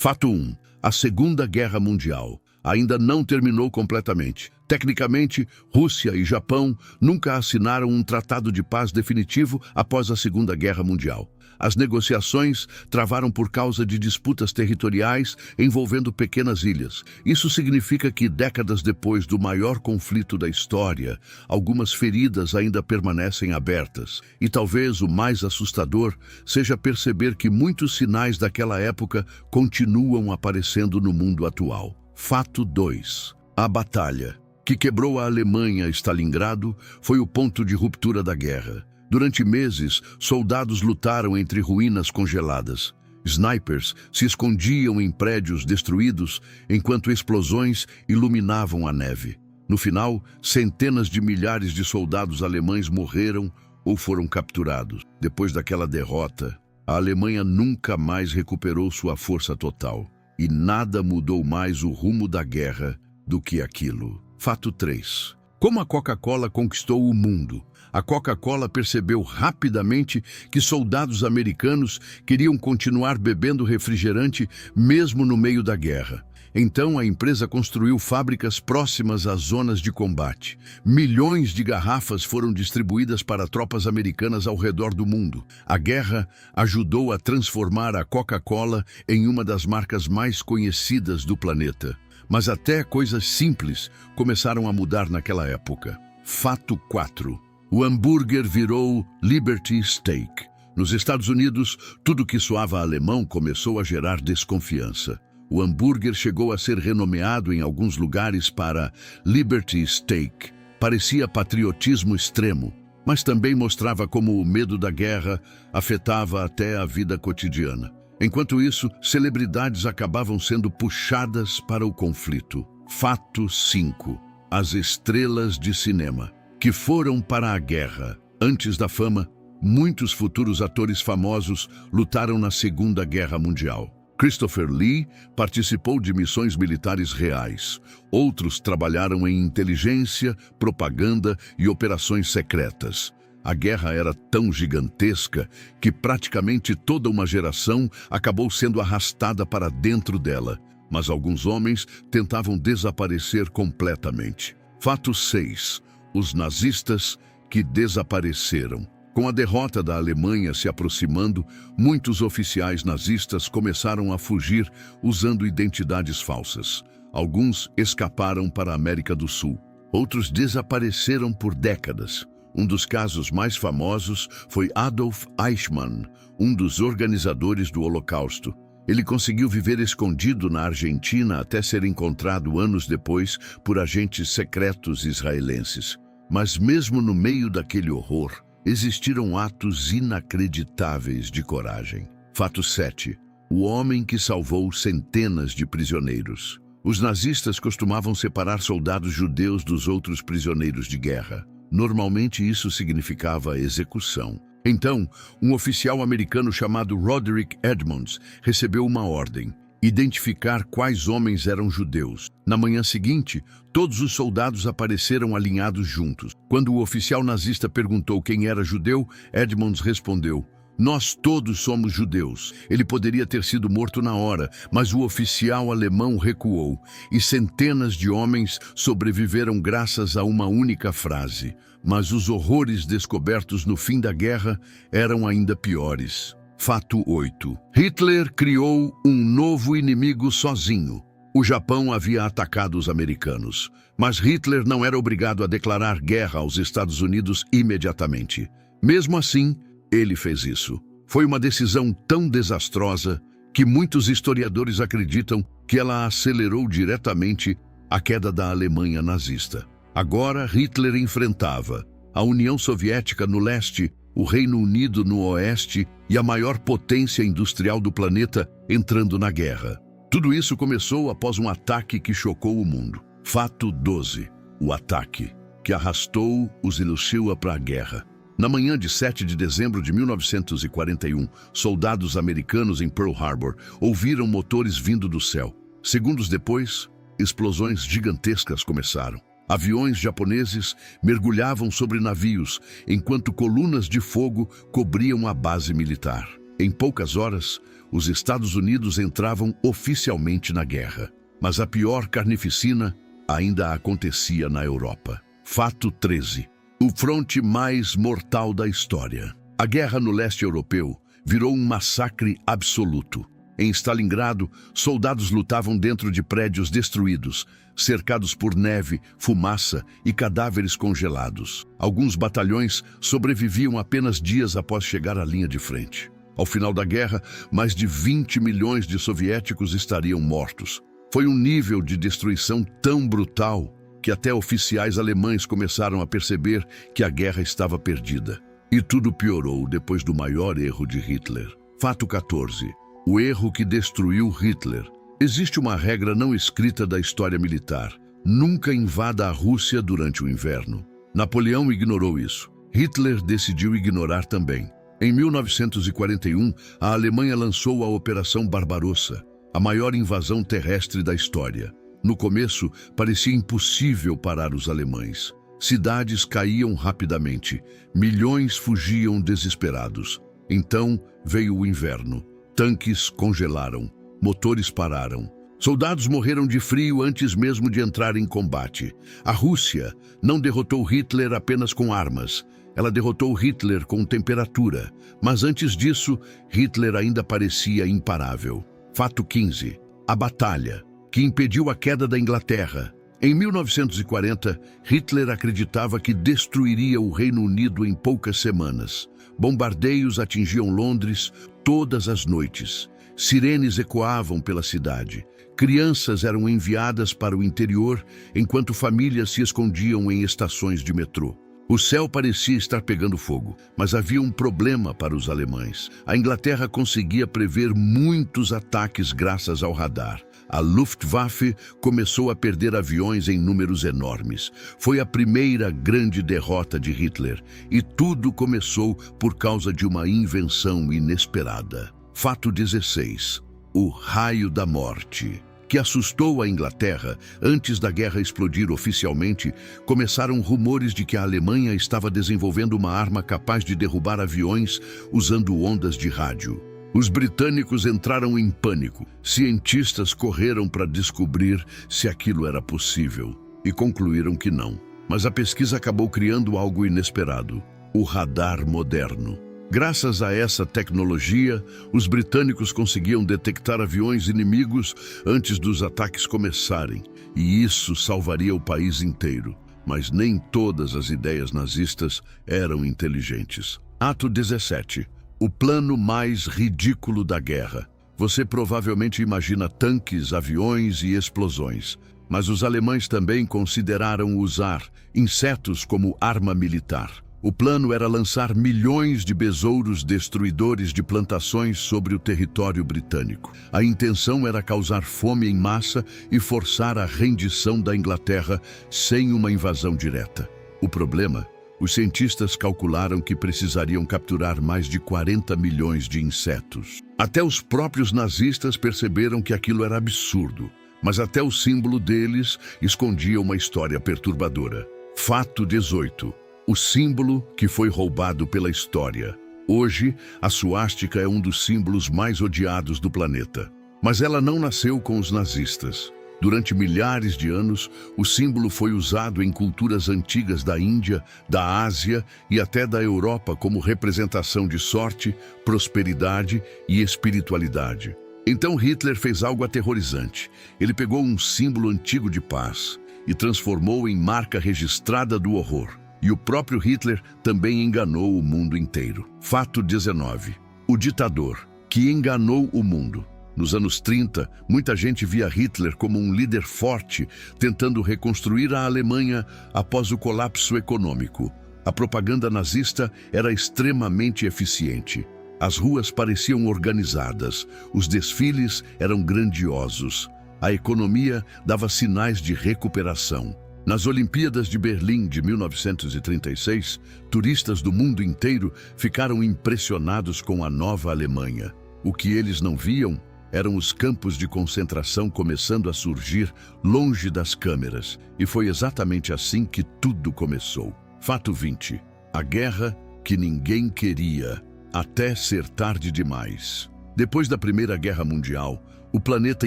Fato 1. A Segunda Guerra Mundial ainda não terminou completamente. Tecnicamente, Rússia e Japão nunca assinaram um tratado de paz definitivo após a Segunda Guerra Mundial. As negociações travaram por causa de disputas territoriais envolvendo pequenas ilhas. Isso significa que, décadas depois do maior conflito da história, algumas feridas ainda permanecem abertas. E talvez o mais assustador seja perceber que muitos sinais daquela época continuam aparecendo no mundo atual. Fato 2. A batalha que quebrou a Alemanha, Stalingrado, foi o ponto de ruptura da guerra. Durante meses, soldados lutaram entre ruínas congeladas. Snipers se escondiam em prédios destruídos, enquanto explosões iluminavam a neve. No final, centenas de milhares de soldados alemães morreram ou foram capturados. Depois daquela derrota, a Alemanha nunca mais recuperou sua força total. E nada mudou mais o rumo da guerra do que aquilo. Fato 3. Como a Coca-Cola conquistou o mundo? A Coca-Cola percebeu rapidamente que soldados americanos queriam continuar bebendo refrigerante mesmo no meio da guerra. Então a empresa construiu fábricas próximas às zonas de combate. Milhões de garrafas foram distribuídas para tropas americanas ao redor do mundo. A guerra ajudou a transformar a Coca-Cola em uma das marcas mais conhecidas do planeta. Mas até coisas simples começaram a mudar naquela época. Fato 4. O hambúrguer virou Liberty Steak. Nos Estados Unidos, tudo que soava alemão começou a gerar desconfiança. O hambúrguer chegou a ser renomeado em alguns lugares para Liberty Steak. Parecia patriotismo extremo, mas também mostrava como o medo da guerra afetava até a vida cotidiana. Enquanto isso, celebridades acabavam sendo puxadas para o conflito. Fato 5. As estrelas de cinema que foram para a guerra. Antes da fama, muitos futuros atores famosos lutaram na Segunda Guerra Mundial. Christopher Lee participou de missões militares reais. Outros trabalharam em inteligência, propaganda e operações secretas. A guerra era tão gigantesca que praticamente toda uma geração acabou sendo arrastada para dentro dela. Mas alguns homens tentavam desaparecer completamente. Fato 6. Os nazistas que desapareceram. Com a derrota da Alemanha se aproximando, muitos oficiais nazistas começaram a fugir usando identidades falsas. Alguns escaparam para a América do Sul. Outros desapareceram por décadas. Um dos casos mais famosos foi Adolf Eichmann, um dos organizadores do Holocausto. Ele conseguiu viver escondido na Argentina até ser encontrado anos depois por agentes secretos israelenses. Mas mesmo no meio daquele horror, existiram atos inacreditáveis de coragem. Fato 7. O homem que salvou centenas de prisioneiros. Os nazistas costumavam separar soldados judeus dos outros prisioneiros de guerra. Normalmente isso significava execução. Então, um oficial americano chamado Roderick Edmonds recebeu uma ordem: identificar quais homens eram judeus. Na manhã seguinte, todos os soldados apareceram alinhados juntos. Quando o oficial nazista perguntou quem era judeu, Edmonds respondeu: "Nós todos somos judeus." Ele poderia ter sido morto na hora, mas o oficial alemão recuou, e centenas de homens sobreviveram graças a uma única frase. Mas os horrores descobertos no fim da guerra eram ainda piores. Fato 8. Hitler criou um novo inimigo sozinho. O Japão havia atacado os americanos, mas Hitler não era obrigado a declarar guerra aos Estados Unidos imediatamente. Mesmo assim, ele fez isso. Foi uma decisão tão desastrosa que muitos historiadores acreditam que ela acelerou diretamente a queda da Alemanha nazista. Agora Hitler enfrentava a União Soviética no leste, o Reino Unido no oeste e a maior potência industrial do planeta entrando na guerra. Tudo isso começou após um ataque que chocou o mundo. Fato 12. O ataque que arrastou os Hiroshima para a guerra. Na manhã de 7 de dezembro de 1941, soldados americanos em Pearl Harbor ouviram motores vindo do céu. Segundos depois, explosões gigantescas começaram. Aviões japoneses mergulhavam sobre navios, enquanto colunas de fogo cobriam a base militar. Em poucas horas, os Estados Unidos entravam oficialmente na guerra. Mas a pior carnificina ainda acontecia na Europa. Fato 13. O fronte mais mortal da história. A guerra no leste europeu virou um massacre absoluto. Em Stalingrado, soldados lutavam dentro de prédios destruídos, cercados por neve, fumaça e cadáveres congelados. Alguns batalhões sobreviviam apenas dias após chegar à linha de frente. Ao final da guerra, mais de 20 milhões de soviéticos estariam mortos. Foi um nível de destruição tão brutal que até oficiais alemães começaram a perceber que a guerra estava perdida. E tudo piorou depois do maior erro de Hitler. Fato 14. O erro que destruiu Hitler. Existe uma regra não escrita da história militar. Nunca invada a Rússia durante o inverno. Napoleão ignorou isso. Hitler decidiu ignorar também. Em 1941, a Alemanha lançou a Operação Barbarossa, a maior invasão terrestre da história. No começo, parecia impossível parar os alemães. Cidades caíam rapidamente, milhões fugiam desesperados. Então veio o inverno. Tanques congelaram, motores pararam. Soldados morreram de frio antes mesmo de entrar em combate. A Rússia não derrotou Hitler apenas com armas. Ela derrotou Hitler com temperatura. Mas antes disso, Hitler ainda parecia imparável. Fato 15. A batalha que impediu a queda da Inglaterra. Em 1940, Hitler acreditava que destruiria o Reino Unido em poucas semanas. Bombardeios atingiam Londres todas as noites. Sirenes ecoavam pela cidade. Crianças eram enviadas para o interior, enquanto famílias se escondiam em estações de metrô. O céu parecia estar pegando fogo, mas havia um problema para os alemães. A Inglaterra conseguia prever muitos ataques graças ao radar. A Luftwaffe começou a perder aviões em números enormes. Foi a primeira grande derrota de Hitler, e tudo começou por causa de uma invenção inesperada. Fato 16. O raio da morte. Que assustou a Inglaterra. Antes da guerra explodir oficialmente, começaram rumores de que a Alemanha estava desenvolvendo uma arma capaz de derrubar aviões usando ondas de rádio. Os britânicos entraram em pânico. Cientistas correram para descobrir se aquilo era possível e concluíram que não. Mas a pesquisa acabou criando algo inesperado: o radar moderno. Graças a essa tecnologia, os britânicos conseguiam detectar aviões inimigos antes dos ataques começarem, e isso salvaria o país inteiro. Mas nem todas as ideias nazistas eram inteligentes. Ato 17. O plano mais ridículo da guerra. Você provavelmente imagina tanques, aviões e explosões, mas os alemães também consideraram usar insetos como arma militar. O plano era lançar milhões de besouros destruidores de plantações sobre o território britânico. A intenção era causar fome em massa e forçar a rendição da Inglaterra sem uma invasão direta. O problema: os cientistas calcularam que precisariam capturar mais de 40 milhões de insetos. Até os próprios nazistas perceberam que aquilo era absurdo, mas até o símbolo deles escondia uma história perturbadora. Fato 18. O símbolo que foi roubado pela história. Hoje, a suástica é um dos símbolos mais odiados do planeta. Mas ela não nasceu com os nazistas. Durante milhares de anos, o símbolo foi usado em culturas antigas da Índia, da Ásia e até da Europa como representação de sorte, prosperidade e espiritualidade. Então Hitler fez algo aterrorizante. Ele pegou um símbolo antigo de paz e transformou em marca registrada do horror. E o próprio Hitler também enganou o mundo inteiro. Fato 19. O ditador que enganou o mundo. Nos anos 30, muita gente via Hitler como um líder forte, tentando reconstruir a Alemanha após o colapso econômico. A propaganda nazista era extremamente eficiente. As ruas pareciam organizadas, os desfiles eram grandiosos. A economia dava sinais de recuperação. Nas Olimpíadas de Berlim de 1936, turistas do mundo inteiro ficaram impressionados com a nova Alemanha. O que eles não viam eram os campos de concentração começando a surgir longe das câmeras. E foi exatamente assim que tudo começou. Fato 20. A guerra que ninguém queria. até ser tarde demais. Depois da Primeira Guerra Mundial, o planeta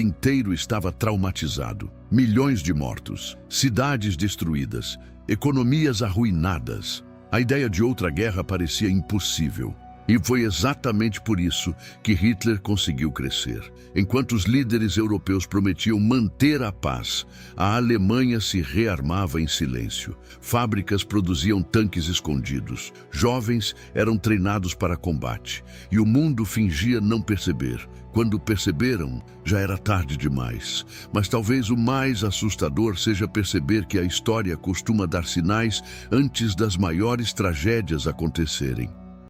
inteiro estava traumatizado. Milhões de mortos, cidades destruídas, economias arruinadas. A ideia de outra guerra parecia impossível. E foi exatamente por isso que Hitler conseguiu crescer. Enquanto os líderes europeus prometiam manter a paz, a Alemanha se rearmava em silêncio. Fábricas produziam tanques escondidos, jovens eram treinados para combate, e o mundo fingia não perceber. Quando perceberam, já era tarde demais. Mas talvez o mais assustador seja perceber que a história costuma dar sinais antes das maiores tragédias acontecerem.